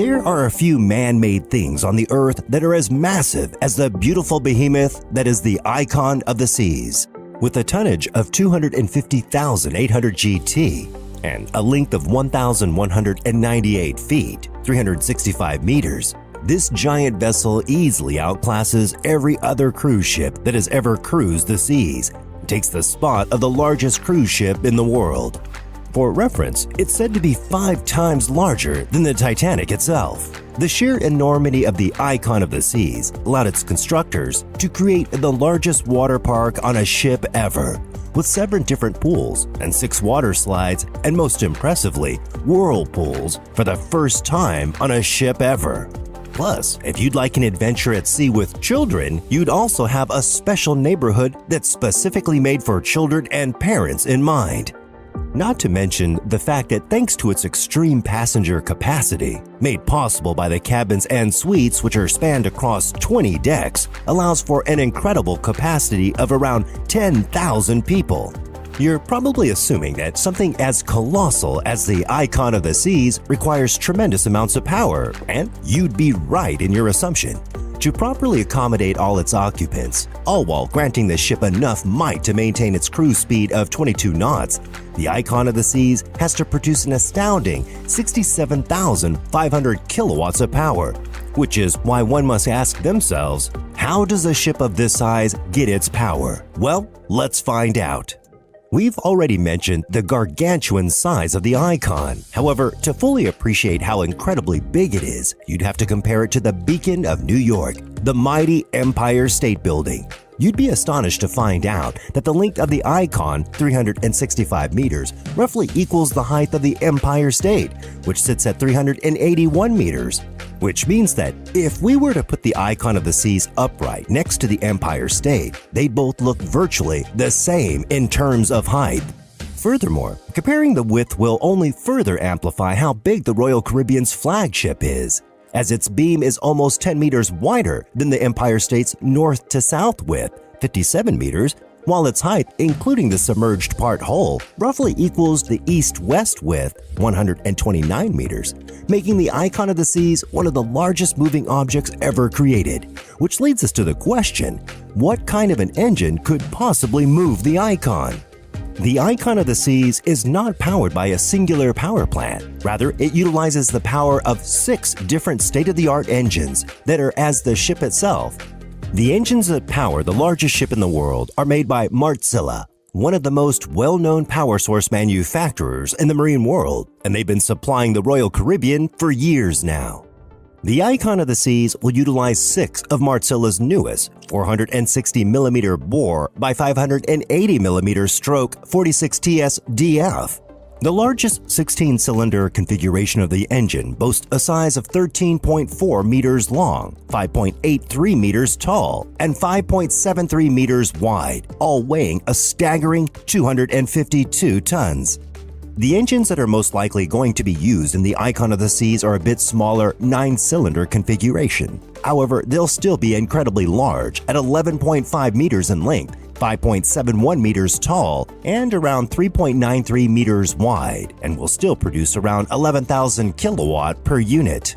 There are a few man-made things on the earth that are as massive as the beautiful behemoth that is the icon of the seas. With a tonnage of 250,800 GT and a length of 1,198 feet, 365 meters, this giant vessel easily outclasses every other cruise ship that has ever cruised the seas and takes the spot of the largest cruise ship in the world. For reference, it's said to be 5 times larger than the Titanic itself. The sheer enormity of the icon of the seas allowed its constructors to create the largest water park on a ship ever, with 7 different pools and 6 water slides, and most impressively, whirlpools for the first time on a ship ever. Plus, if you'd like an adventure at sea with children, you'd also have a special neighborhood that's specifically made for children and parents in mind. Not to mention the fact that thanks to its extreme passenger capacity, made possible by the cabins and suites which are spanned across 20 decks, allows for an incredible capacity of around 10,000 people. You're probably assuming that something as colossal as the icon of the seas requires tremendous amounts of power, and you'd be right in your assumption. To properly accommodate all its occupants, all while granting the ship enough might to maintain its cruise speed of 22 knots, the icon of the seas has to produce an astounding 67,500 kilowatts of power, which is why one must ask themselves, how does a ship of this size get its power? Well, let's find out. We've already mentioned the gargantuan size of the icon. However, to fully appreciate how incredibly big it is, you'd have to compare it to the beacon of New York, the mighty Empire State Building. You'd be astonished to find out that the length of the icon, 365 meters, roughly equals the height of the Empire State, which sits at 381 meters. Which means that if we were to put the icon of the seas upright next to the Empire State, they'd both look virtually the same in terms of height. Furthermore, comparing the width will only further amplify how big the Royal Caribbean's flagship is, as its beam is almost 10 meters wider than the Empire State's north to south width, 57 meters, while its height, including the submerged part hull, roughly equals the east-west width, 129 meters, making the icon of the seas one of the largest moving objects ever created. Which leads us to the question, what kind of an engine could possibly move the icon? The icon of the seas is not powered by a singular power plant. Rather, it utilizes the power of 6 different state-of-the-art engines that are as the ship itself. The engines that power the largest ship in the world are made by Wärtsilä, one of the most well-known power source manufacturers in the marine world, and they've been supplying the Royal Caribbean for years now. The icon of the seas will utilize 6 of Wärtsilä's newest 460mm bore by 580mm stroke 46TS DF. The largest 16-cylinder configuration of the engine boasts a size of 13.4 meters long, 5.83 meters tall, and 5.73 meters wide, all weighing a staggering 252 tons. The engines that are most likely going to be used in the icon of the seas are a bit smaller 9-cylinder configuration. However, they'll still be incredibly large at 11.5 meters in length, 5.71 meters tall, and around 3.93 meters wide, and will still produce around 11,000 kilowatt per unit.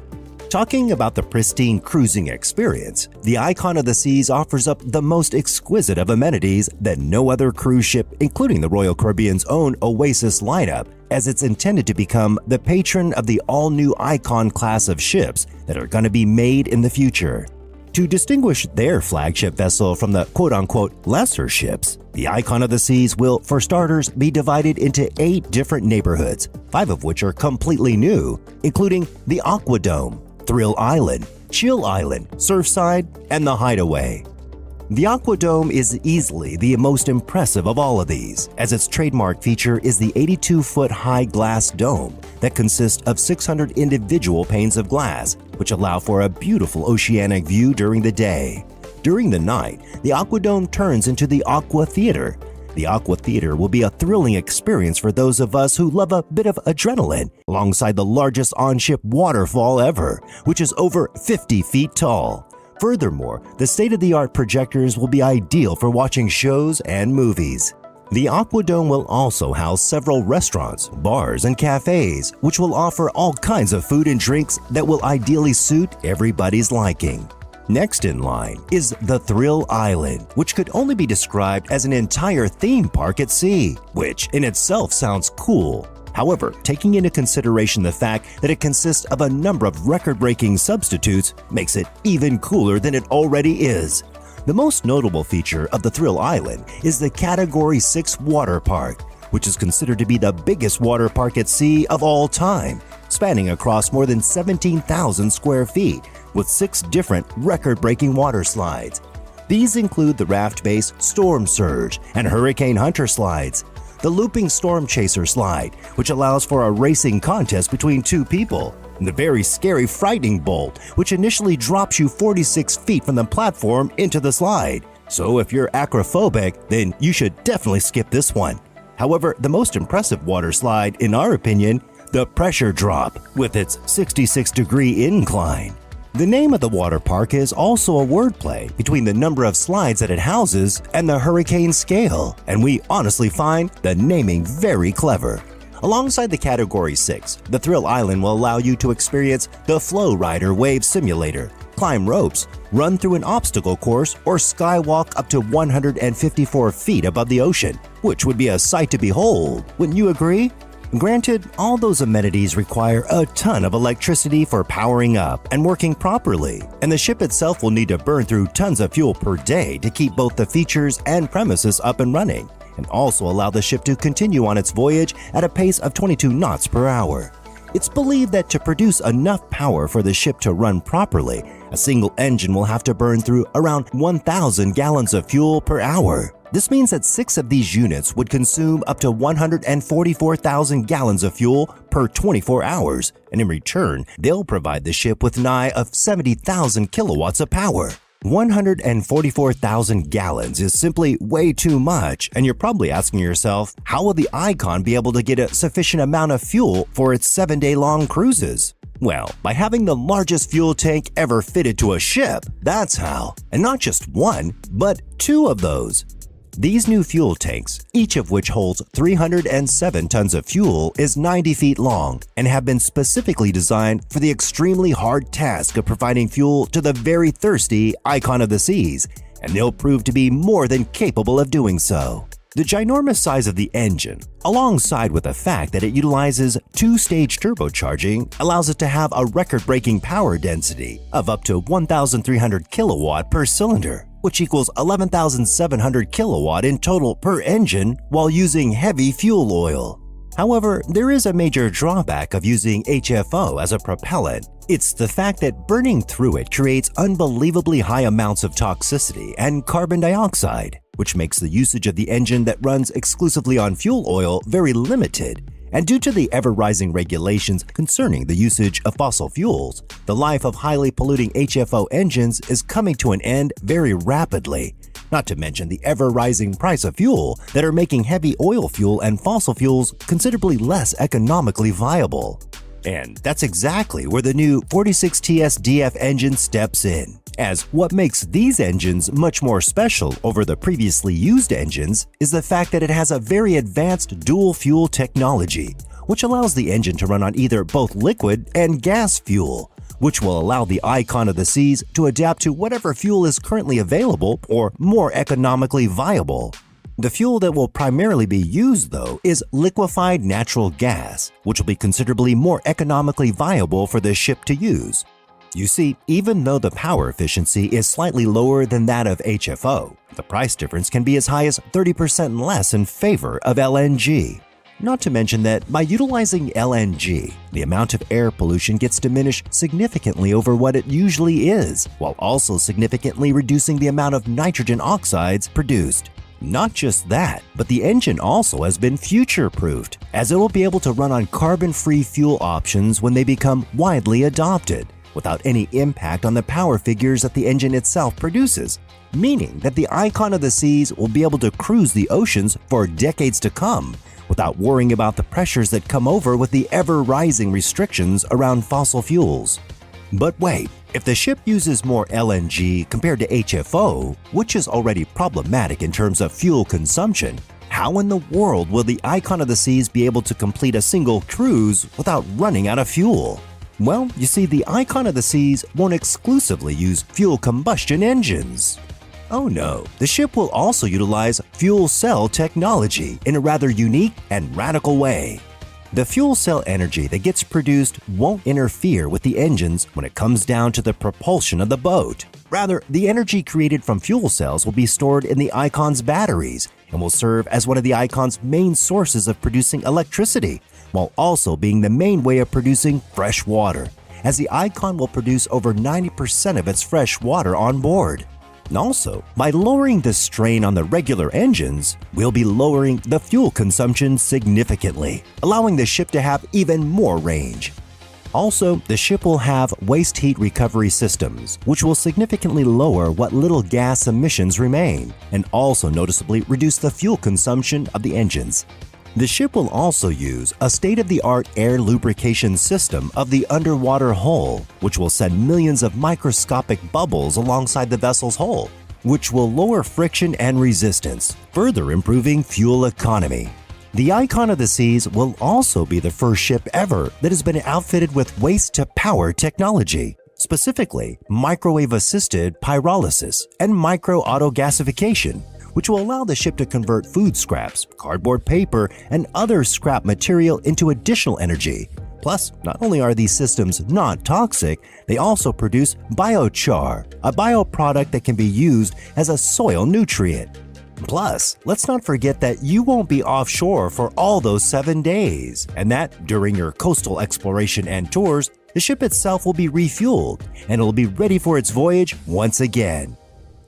Talking about the pristine cruising experience, the icon of the seas offers up the most exquisite of amenities that no other cruise ship, including the Royal Caribbean's own Oasis lineup, as it's intended to become the patron of the all-new icon class of ships that are going to be made in the future. To distinguish their flagship vessel from the quote-unquote lesser ships, the icon of the seas will, for starters, be divided into 8 different neighborhoods, 5 of which are completely new, including the Aquadome, Thrill Island, Chill Island, Surfside, and the Hideaway. The Aquadome is easily the most impressive of all of these, as its trademark feature is the 82-foot-high glass dome that consists of 600 individual panes of glass, which allow for a beautiful oceanic view during the day. During the night, the Aquadome turns into the Aqua Theater. The Aqua Theater will be a thrilling experience for those of us who love a bit of adrenaline, alongside the largest on-ship waterfall ever, which is over 50 feet tall. Furthermore, the state-of-the-art projectors will be ideal for watching shows and movies. The Aquadome will also house several restaurants, bars, and cafes, which will offer all kinds of food and drinks that will ideally suit everybody's liking. Next in line is the Thrill Island, which could only be described as an entire theme park at sea, which in itself sounds cool. However, taking into consideration the fact that it consists of a number of record-breaking substitutes makes it even cooler than it already is. The most notable feature of the Thrill Island is the Category 6 water park, which is considered to be the biggest water park at sea of all time, spanning across more than 17,000 square feet with 6 different record-breaking water slides. These include the raft-based Storm Surge and Hurricane Hunter slides, the Looping Storm Chaser slide, which allows for a racing contest between 2 people, and the very scary Frightening Bolt, which initially drops you 46 feet from the platform into the slide. So if you're acrophobic, then you should definitely skip this one. However, the most impressive water slide, in our opinion, the Pressure Drop, with its 66-degree incline. The name of the water park is also a wordplay between the number of slides that it houses and the hurricane scale, and we honestly find the naming very clever. Alongside the Category 6, the Thrill Island will allow you to experience the Flow Rider Wave Simulator, climb ropes, run through an obstacle course, or skywalk up to 154 feet above the ocean, which would be a sight to behold, wouldn't you agree? Granted, all those amenities require a ton of electricity for powering up and working properly, and the ship itself will need to burn through tons of fuel per day to keep both the features and premises up and running, and also allow the ship to continue on its voyage at a pace of 22 knots per hour. It's believed that to produce enough power for the ship to run properly, a single engine will have to burn through around 1,000 gallons of fuel per hour. This means that 6 of these units would consume up to 144,000 gallons of fuel per 24 hours, and in return, they'll provide the ship with nigh of 70,000 kilowatts of power. 144,000 gallons is simply way too much, and you're probably asking yourself, how will the Icon be able to get a sufficient amount of fuel for its 7-day-long cruises? Well, by having the largest fuel tank ever fitted to a ship, that's how. And not just one, but 2 of those. These new fuel tanks, each of which holds 307 tons of fuel, is 90 feet long and have been specifically designed for the extremely hard task of providing fuel to the very thirsty Icon of the Seas, and they'll prove to be more than capable of doing so. The ginormous size of the engine, alongside with the fact that it utilizes 2-stage turbocharging, allows it to have a record-breaking power density of up to 1,300 kilowatt per cylinder, which equals 11,700 kilowatt in total per engine while using heavy fuel oil. However, there is a major drawback of using HFO as a propellant. It's the fact that burning through it creates unbelievably high amounts of toxicity and carbon dioxide, which makes the usage of the engine that runs exclusively on fuel oil very limited. And due to the ever-rising regulations concerning the usage of fossil fuels, the life of highly polluting HFO engines is coming to an end very rapidly, not to mention the ever-rising price of fuel that are making heavy oil fuel and fossil fuels considerably less economically viable. And that's exactly where the new 46TS DF engine steps in, as what makes these engines much more special over the previously used engines is the fact that it has a very advanced dual-fuel technology, which allows the engine to run on either both liquid and gas fuel, which will allow the Icon of the Seas to adapt to whatever fuel is currently available or more economically viable. The fuel that will primarily be used, though, is liquefied natural gas, which will be considerably more economically viable for the ship to use. You see, even though the power efficiency is slightly lower than that of HFO, the price difference can be as high as 30% less in favor of LNG. Not to mention that by utilizing LNG, the amount of air pollution gets diminished significantly over what it usually is, while also significantly reducing the amount of nitrogen oxides produced. Not just that, but the engine also has been future-proofed, as it will be able to run on carbon-free fuel options when they become widely adopted, without any impact on the power figures that the engine itself produces, meaning that the Icon of the Seas will be able to cruise the oceans for decades to come, without worrying about the pressures that come over with the ever-rising restrictions around fossil fuels. But wait, if the ship uses more LNG compared to HFO, which is already problematic in terms of fuel consumption, how in the world will the Icon of the Seas be able to complete a single cruise without running out of fuel? Well, you see, the Icon of the Seas won't exclusively use fuel combustion engines. Oh no, the ship will also utilize fuel cell technology in a rather unique and radical way. The fuel cell energy that gets produced won't interfere with the engines when it comes down to the propulsion of the boat. Rather, the energy created from fuel cells will be stored in the Icon's batteries and will serve as one of the Icon's main sources of producing electricity, while also being the main way of producing fresh water, as the Icon will produce over 90% of its fresh water on board. And also, by lowering the strain on the regular engines, we'll be lowering the fuel consumption significantly, allowing the ship to have even more range. Also, the ship will have waste heat recovery systems, which will significantly lower what little gas emissions remain, and also noticeably reduce the fuel consumption of the engines. The ship will also use a state-of-the-art air lubrication system of the underwater hull, which will send millions of microscopic bubbles alongside the vessel's hull, which will lower friction and resistance, further improving fuel economy. The Icon of the Seas will also be the first ship ever that has been outfitted with waste-to-power technology, specifically microwave-assisted pyrolysis and micro-autogasification, which will allow the ship to convert food scraps, cardboard paper, and other scrap material into additional energy. Plus, not only are these systems not toxic, they also produce biochar, a bioproduct that can be used as a soil nutrient. Plus, let's not forget that you won't be offshore for all those 7 days, and that during your coastal exploration and tours, the ship itself will be refueled, and it will be ready for its voyage once again.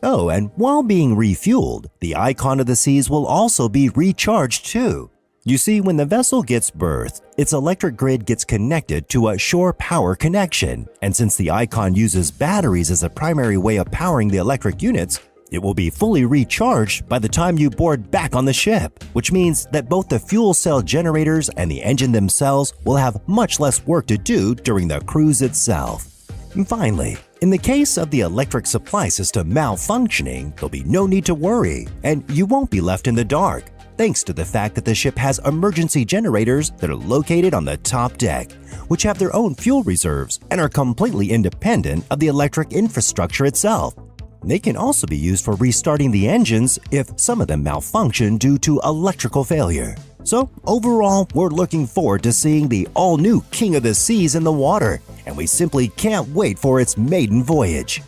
Oh, and while being refueled, the Icon of the Seas will also be recharged too. You see, when the vessel gets berthed, its electric grid gets connected to a shore power connection, and since the Icon uses batteries as a primary way of powering the electric units, it will be fully recharged by the time you board back on the ship, which means that both the fuel cell generators and the engine themselves will have much less work to do during the cruise itself. And finally, in the case of the electric supply system malfunctioning, there'll be no need to worry, and you won't be left in the dark, thanks to the fact that the ship has emergency generators that are located on the top deck, which have their own fuel reserves and are completely independent of the electric infrastructure itself. They can also be used for restarting the engines if some of them malfunction due to electrical failure. So overall, we're looking forward to seeing the all-new King of the Seas in the water, and we simply can't wait for its maiden voyage.